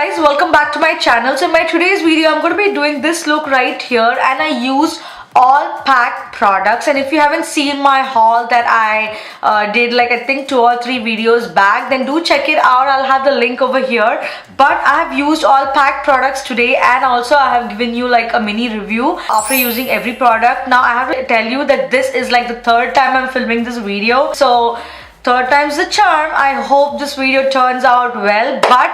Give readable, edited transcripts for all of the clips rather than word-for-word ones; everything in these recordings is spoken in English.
guys, welcome back to my channel. So in my today's video I'm going to be doing this look right here, and I used all PAC products. And if you haven't seen my haul that I did like I think 2 or 3 videos back, then do check it out. I'll have the link over here. But I have used all PAC products today, and also I have given you like a mini review after using every product. Now I have to tell you that this is like the 3rd time I'm filming this video, so 3rd time's the charm. I hope this video turns out well. But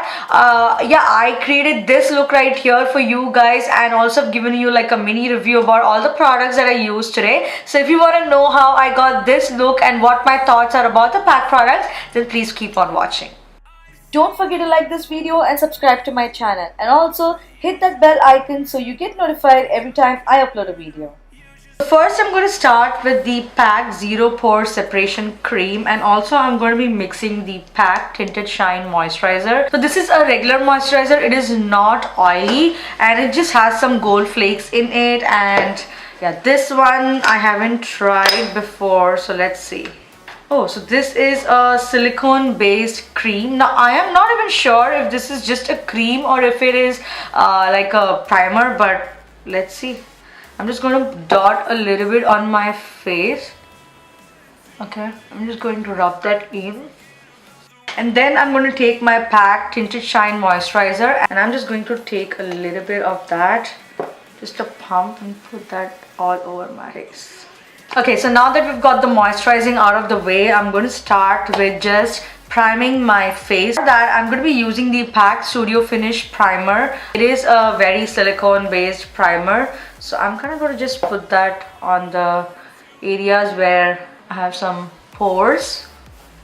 yeah, I created this look right here for you guys, and also I've given you like a mini review about all the products that I used today. So if you want to know how I got this look and what my thoughts are about the PAC products, then please keep on watching. Don't forget to like this video and subscribe to my channel, and also hit that bell icon so you get notified every time I upload a video. First, I'm going to start with the PAC Zero Pore Separation Cream, and also I'm going to be mixing the PAC Tinted Shine Moisturizer. So this is a regular moisturizer. It is not oily, and it just has some gold flakes in it. And yeah, this one I haven't tried before, so let's see. Oh, so this is a silicone based cream. Now I am not even sure if this is just a cream or if it is like a primer, but let's see. I'm just going to dot a little bit on my face. Okay, I'm just going to rub that in. And then I'm going to take my PAC Tinted Shine Moisturizer, and I'm just going to take a little bit of that, just a pump, and put that all over my face. Okay, so now that we've got the moisturizing out of the way, I'm going to start with just priming my face. For that, I'm going to be using the PAC Studio Finish Primer. It is a very silicone based primer, so I'm kind of going to just put that on the areas where I have some pores.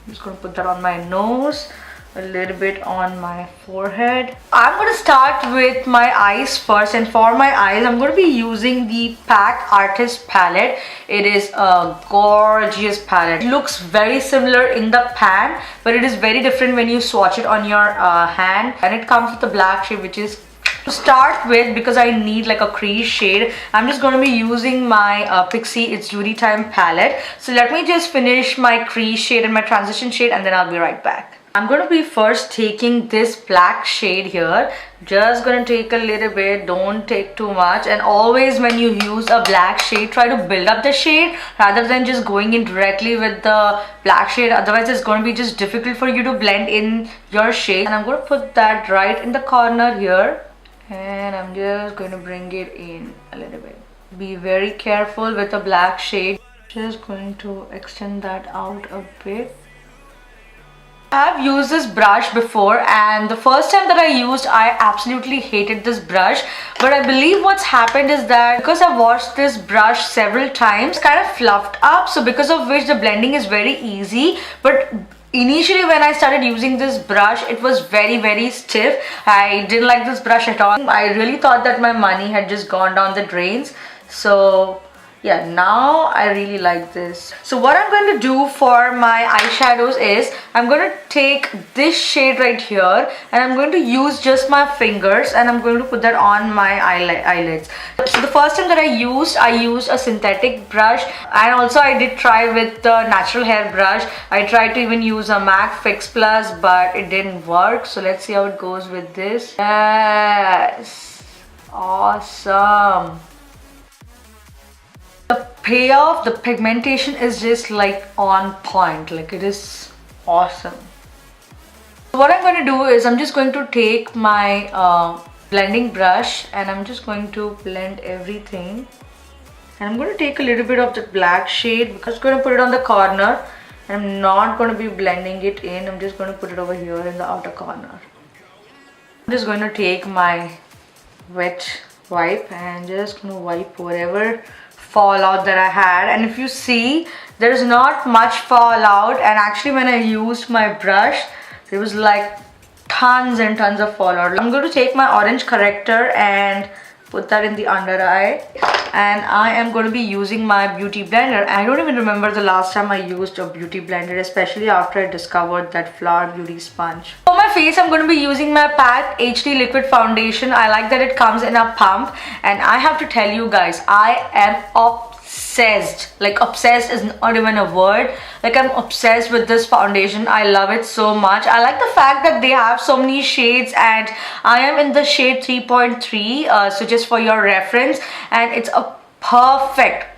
I'm just going to put that on my nose, a little bit on my forehead. I'm going to start with my eyes first, and for my eyes I'm going to be using the PAC Artist palette. It is a gorgeous palette. It looks very similar in the pan, but it is very different when you swatch it on your hand, and it comes with a black shade, which is to start with, because I need like a crease shade. I'm just going to be using my Pixi It's Beauty Time palette. So let me just finish my crease shade and my transition shade, and then I'll be right back. I'm going to be first taking this black shade here. Just going to take a little bit, don't take too much. And always when you use a black shade, try to build up the shade rather than just going in directly with the black shade. Otherwise it's going to be just difficult for you to blend in your shade. And I'm going to put that right in the corner here, and I'm just going to bring it in a little bit. Be very careful with the black shade. Just going to extend that out a bit. I have used this brush before, and the first time that I used, I absolutely hated this brush. But I believe what's happened is that because I've washed this brush several times, it's kind of fluffed up, so because of which the blending is very easy. But initially when I started using this brush, it was very stiff. I didn't like this brush at all. I really thought that my money had just gone down the drains. So yeah, now I really like this. So what I'm going to do for my eyeshadows is I'm going to take this shade right here, and I'm going to use just my fingers, and I'm going to put that on my eyelids. So the first time that I used a synthetic brush, and also I did try with the natural hair brush. I tried to even use a MAC Fix Plus, but it didn't work. So let's see how it goes with this. Yes, awesome. The payoff, the pigmentation is just like on point, like it is awesome. So what I'm going to do is I'm just going to take my blending brush, and I'm just going to blend everything. And I'm going to take a little bit of the black shade, because I'm going to put it on the corner, and I'm not going to be blending it in. I'm just going to put it over here in the outer corner. I'm just going to take my wet wipe and just going to wipe whatever fallout that I had. And if you see, there's not much fallout, and actually when I used my brush, there was like tons and tons of fallout. I'm going to take my orange corrector and put that in the under eye, and I am going to be using my beauty blender. I don't even remember the last time I used a beauty blender, especially after I discovered that Flower Beauty sponge. For my face, I'm going to be using my PAC HD Liquid Foundation. I like that it comes in a pump, and I have to tell you guys, I am obsessed obsessed. Like obsessed is not even a word. Like I'm obsessed with this foundation. I love it so much. I like the fact that they have so many shades, and I am in the shade 3.3, so just for your reference, and it's a perfect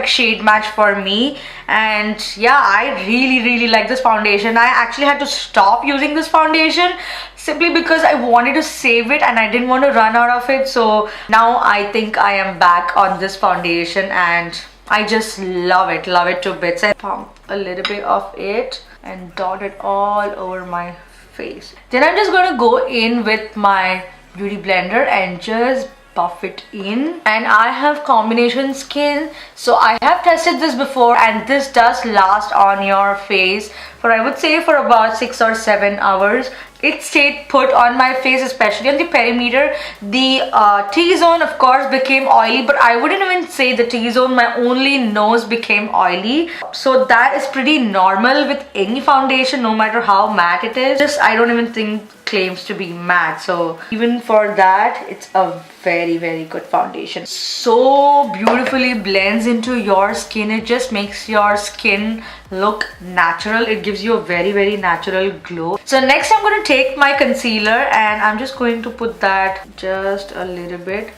shade match for me. And yeah, I really like this foundation. I actually had to stop using this foundation simply because I wanted to save it and I didn't want to run out of it. So now I think I am back on this foundation and I just love it to bits. And pump a little bit of it and dot it all over my face. Then I'm just going to go in with my beauty blender and just buff it in. And I have combination skin, so I have tested this before, and this does last on your face for, I would say, for about 6 or 7 hours. It stayed put on my face, especially on the perimeter. The T-zone of course became oily, but I wouldn't even say the T-zone, my only nose became oily. So that is pretty normal with any foundation, no matter how matte it is. Just I don't even think claims to be matte, so even for that it's a very good foundation. So beautifully blends into your skin. It just makes your skin look natural. It gives you a very natural glow. So next I'm going to take my concealer and I'm just going to put that just a little bit.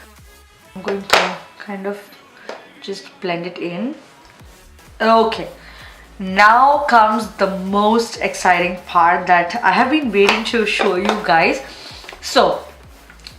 I'm going to kind of just blend it in. Okay, now comes the most exciting part that I have been waiting to show you guys. So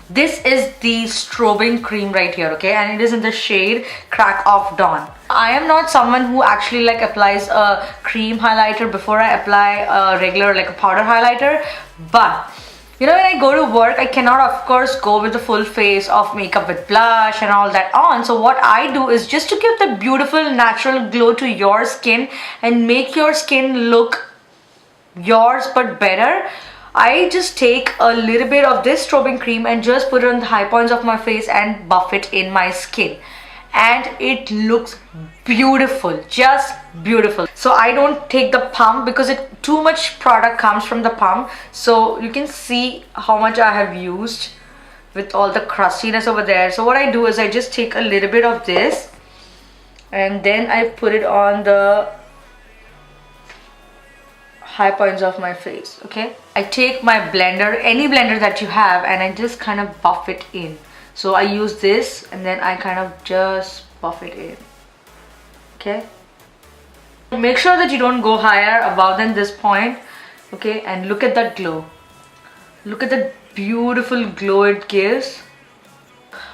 this is the strobing cream right here, okay, and it is in the shade Crack of Dawn. I am not someone who actually like applies a cream highlighter before I apply a regular like a powder highlighter, but you know, when I go to work, I cannot of course go with the full face of makeup with blush and all that on. So what I do is just to give the beautiful natural glow to your skin and make your skin look yours but better, I just take a little bit of this strobing cream and just put it on the high points of my face and buff it in my skin. And it looks beautiful, just beautiful. So I don't take the pump because too much product comes from the pump. So you can see how much I have used with all the crustiness over there. So what I do is I just take a little bit of this and then I put it on the high points of my face, okay? I take my blender, any blender that you have, and I just kind of buff it in. So I use this and then I kind of just buff it in, okay? Make sure that you don't go higher above than this point, okay? And look at that glow. Look at the beautiful glow it gives.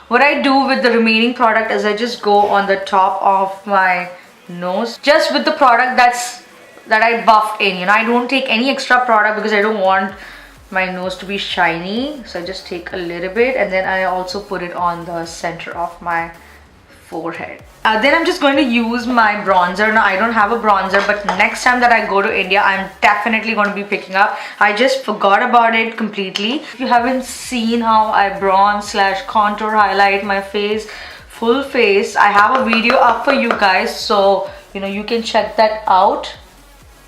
What I do with the remaining product is I just go on the top of my nose, just with the product that I buffed in. You know, I don't take any extra product because I don't want my nose to be shiny. So I just take a little bit and then I also put it on the center of my forehead. Then I'm just going to use my bronzer. Now I don't have a bronzer, but next time that I go to India, I'm definitely going to be picking up. I just forgot about it completely. If you haven't seen how I bronze / contour highlight my face, full face, I have a video up for you guys, so you know you can check that out.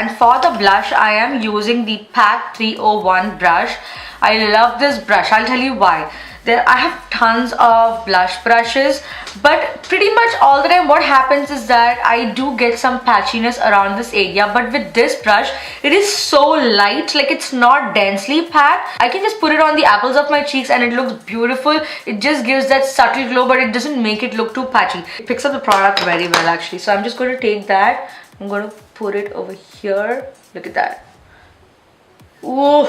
And for the blush, I am using the PAC 301 brush. I love this brush. I'll tell you why. I have tons of blush brushes, but pretty much all the time what happens is that I do get some patchiness around this area. But with this brush, it is so light, like it's not densely packed. I can just put it on the apples of my cheeks and it looks beautiful. It just gives that subtle glow, but it doesn't make it look too patchy. It picks up the product very well actually. So I'm just going to take that. I'm going to put it over here. Look at that. Ooh.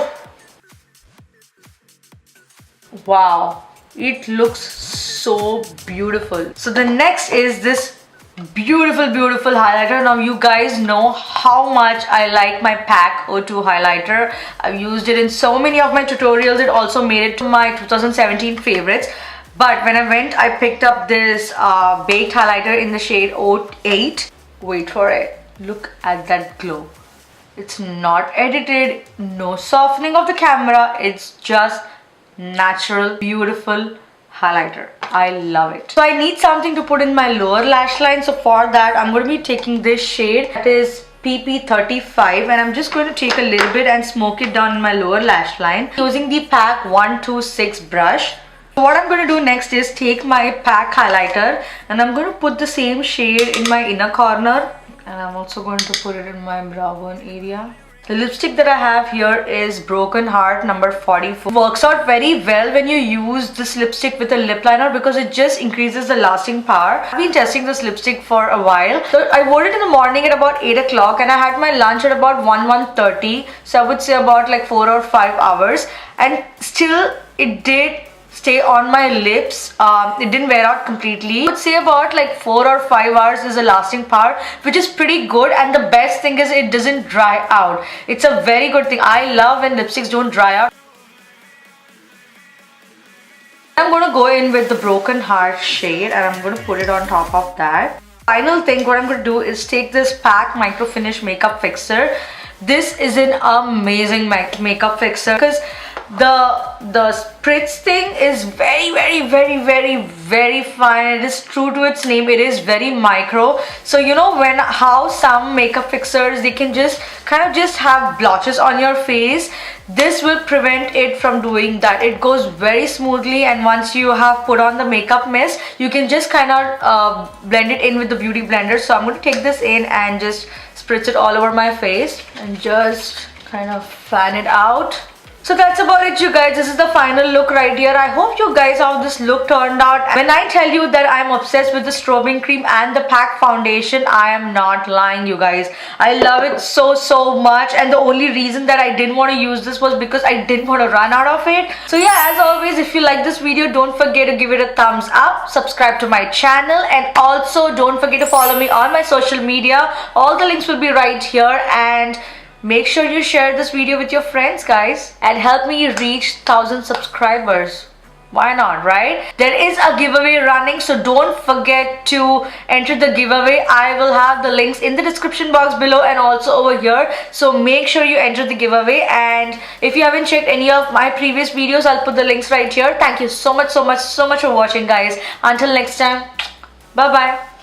Wow, it looks so beautiful. So the next is this beautiful highlighter. Now you guys know how much I like my PAC O2 highlighter. I've used it in so many of my tutorials. It also made it to my 2017 favorites. But when I went, I picked up this baked highlighter in the shade 08. Wait for it. Look at that glow. It's not edited, no softening of the camera. It's just natural, beautiful highlighter. I love it. So I need something to put in my lower lash line. So for that, I'm going to be taking this shade. That is PP35, and I'm just going to take a little bit and smoke it down in my lower lash line using the PAC 126 brush. What I'm going to do next is take my PAC highlighter and I'm going to put the same shade in my inner corner, and I'm also going to put it in my brow bone area. The lipstick that I have here is Broken Heart number 44. It works out very well when you use this lipstick with a lip liner because it just increases the lasting power. I've been testing this lipstick for a while. So I wore it in the morning at about 8 o'clock and I had my lunch at about 1:30. So I would say about like 4 or 5 hours, and still it did stay on my lips. It didn't wear out completely. I would say about like 4 or 5 hours is a lasting power, which is pretty good, and the best thing is it doesn't dry out. It's a very good thing. I love when lipsticks don't dry out. I'm going to go in with the Broken Heart shade and I'm going to put it on top of that. Final thing, what I'm going to do is take this PAC Micro Finish Makeup Fixer. This is an amazing makeup fixer because the spritz thing is very fine. It is true to its name. It is very micro. So you know how some makeup fixers, they can just kind of just have blotches on your face. This will prevent it from doing that. It goes very smoothly, and once you have put on the makeup mist, you can just kind of blend it in with the beauty blender. So I'm going to take this in and just spritz it all over my face and just kind of fan it out. So that's about it, you guys. This is the final look right here. I hope you guys how this look turned out. When I tell you that I'm obsessed with the strobing cream and the PAC foundation, I am not lying, you guys. I love it so much, and the only reason that I didn't want to use this was because I didn't want to run out of it. So yeah, as always, if you like this video, don't forget to give it a thumbs up, subscribe to my channel, and also don't forget to follow me on my social media. All the links will be right here, and make sure you share this video with your friends, guys, and help me reach 1,000 subscribers. Why not, right? There is a giveaway running, so don't forget to enter the giveaway. I will have the links in the description box below and also over here. So make sure you enter the giveaway. And if you haven't checked any of my previous videos, I'll put the links right here. Thank you so much for watching, guys. Until next time, bye-bye.